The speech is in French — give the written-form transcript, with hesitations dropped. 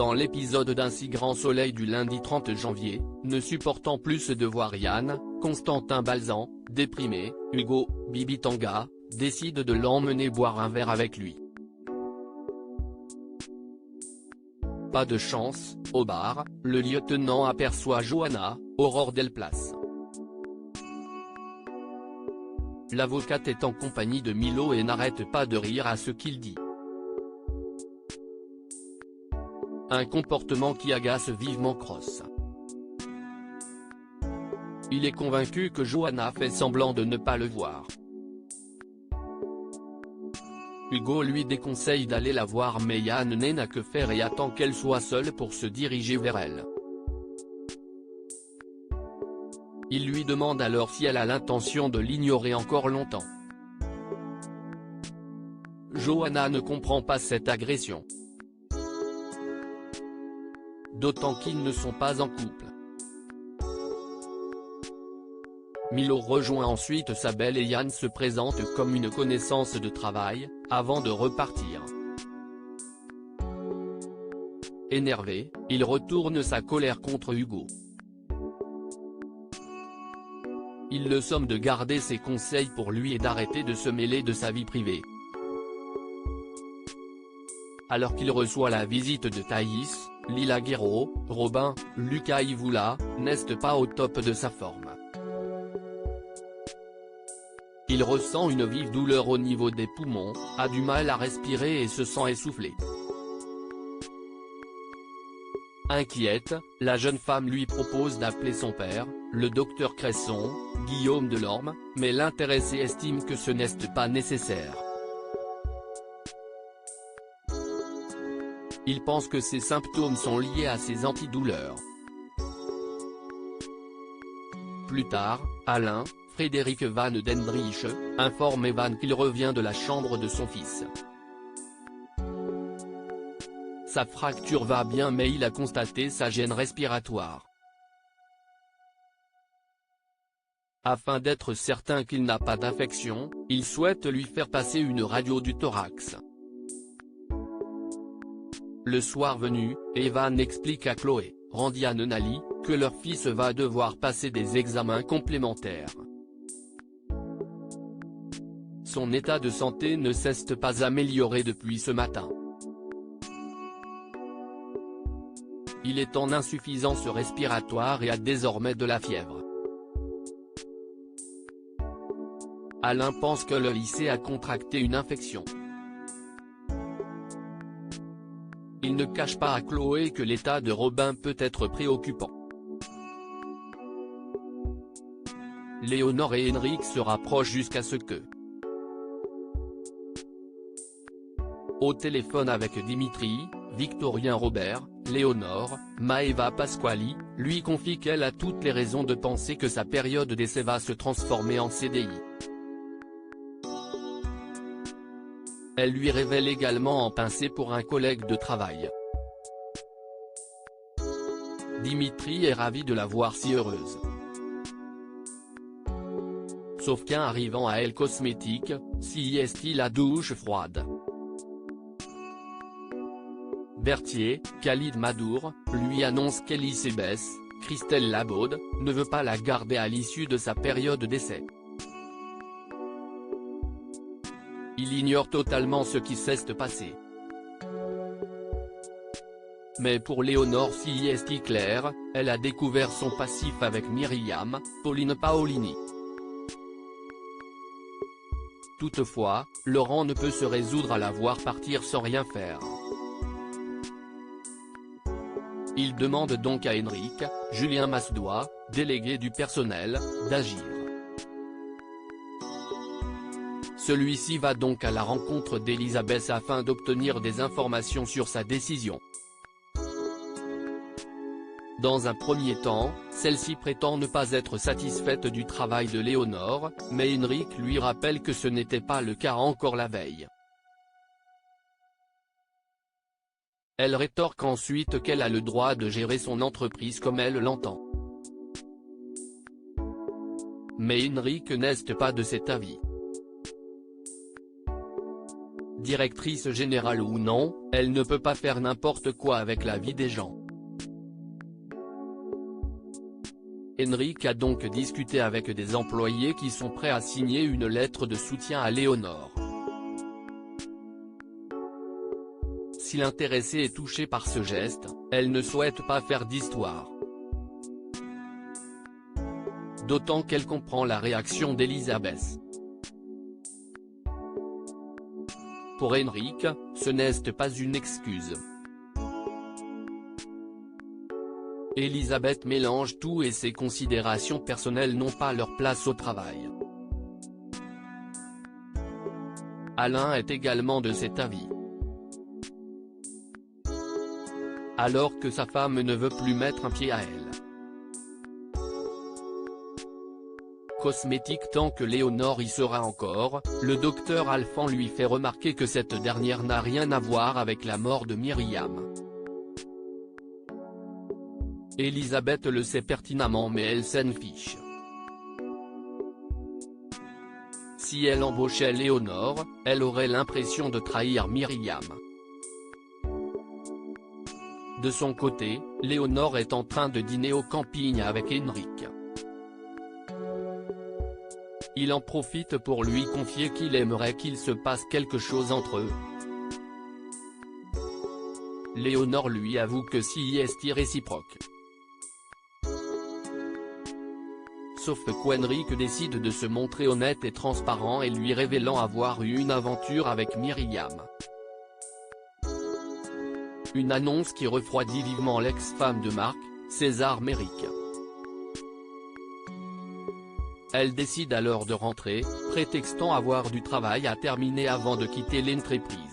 Dans l'épisode d'Un si grand soleil du lundi 30 janvier, ne supportant plus de voir Yann, Constantin Balzan, déprimé, Hugo, Bibi Tanga, décide de l'emmener boire un verre avec lui. Pas de chance, au bar, le lieutenant aperçoit Johanna, Aurore Delplace. L'avocate est en compagnie de Milo et n'arrête pas de rire à ce qu'il dit. Un comportement qui agace vivement Cross. Il est convaincu que Johanna fait semblant de ne pas le voir. Hugo lui déconseille d'aller la voir mais Yann n'a que faire et attend qu'elle soit seule pour se diriger vers elle. Il lui demande alors si elle a l'intention de l'ignorer encore longtemps. Johanna ne comprend pas cette agression. D'autant qu'ils ne sont pas en couple. Milo rejoint ensuite sa belle et Yann se présente comme une connaissance de travail, avant de repartir. Énervé, il retourne sa colère contre Hugo. Il le somme de garder ses conseils pour lui et d'arrêter de se mêler de sa vie privée. Alors qu'il reçoit la visite de Thaïs, Lila Guerreau, Robin, Lucas Ivoula, n'est pas au top de sa forme. Il ressent une vive douleur au niveau des poumons, a du mal à respirer et se sent essoufflé. Inquiète, la jeune femme lui propose d'appeler son père, le docteur Cresson, Guillaume Delorme, mais l'intéressé estime que ce n'est pas nécessaire. Il pense que ses symptômes sont liés à ses antidouleurs. Plus tard, Alain, Frédéric Van Dendrich, informe Evan qu'il revient de la chambre de son fils. Sa fracture va bien mais il a constaté sa gêne respiratoire. Afin d'être certain qu'il n'a pas d'infection, il souhaite lui faire passer une radio du thorax. Le soir venu, Evan explique à Chloé, Randy et Nali, que leur fils va devoir passer des examens complémentaires. Son état de santé ne cesse pas amélioré depuis ce matin. Il est en insuffisance respiratoire et a désormais de la fièvre. Alain pense que le lycée a contracté une infection. Il ne cache pas à Chloé que l'état de Robin peut être préoccupant. Léonore et Henrik se rapprochent jusqu'à ce que. Au téléphone avec Dimitri, Victorien Robert, Léonore, Maeva Pasquali, lui confie qu'elle a toutes les raisons de penser que sa période d'essai va se transformer en CDI. Elle lui révèle également en pincée pour un collègue de travail. Dimitri est ravi de la voir si heureuse. Sauf qu'en arrivant à Elle Cosmétique, s'y la douche froide. Berthier, Khalid Madour, lui annonce qu'Elisabeth, Christelle Labaude, ne veut pas la garder à l'issue de sa période d'essai. Il ignore totalement ce qui s'est passé. Mais pour Léonore si clair, elle a découvert son passif avec Myriam, Pauline Paolini. Toutefois, Laurent ne peut se résoudre à la voir partir sans rien faire. Il demande donc à Henrik, Julien Masdois, délégué du personnel, d'agir. Celui-ci va donc à la rencontre d'Elisabeth afin d'obtenir des informations sur sa décision. Dans un premier temps, celle-ci prétend ne pas être satisfaite du travail de Léonore, mais Henrik lui rappelle que ce n'était pas le cas encore la veille. Elle rétorque ensuite qu'elle a le droit de gérer son entreprise comme elle l'entend. Mais Henrik n'est pas de cet avis. Directrice générale ou non, elle ne peut pas faire n'importe quoi avec la vie des gens. Henrik a donc discuté avec des employés qui sont prêts à signer une lettre de soutien à Léonore. Si l'intéressée est touchée par ce geste, elle ne souhaite pas faire d'histoire. D'autant qu'elle comprend la réaction d'Elisabeth. Pour Henrik, ce n'est pas une excuse. Elisabeth mélange tout et ses considérations personnelles n'ont pas leur place au travail. Alain est également de cet avis. Alors que sa femme ne veut plus mettre un pied à elle. Cosmétique tant que Léonore y sera encore, le docteur Alphand lui fait remarquer que cette dernière n'a rien à voir avec la mort de Myriam. Elisabeth le sait pertinemment mais elle s'en fiche. Si elle embauchait Léonore, elle aurait l'impression de trahir Myriam. De son côté, Léonore est en train de dîner au camping avec Henrik. Il en profite pour lui confier qu'il aimerait qu'il se passe quelque chose entre eux. Léonore lui avoue que si est réciproque. Sauf que Henrik décide de se montrer honnête et transparent et lui révélant avoir eu une aventure avec Myriam. Une annonce qui refroidit vivement l'ex-femme de Marc, César Méric. Elle décide alors de rentrer, prétextant avoir du travail à terminer avant de quitter l'entreprise.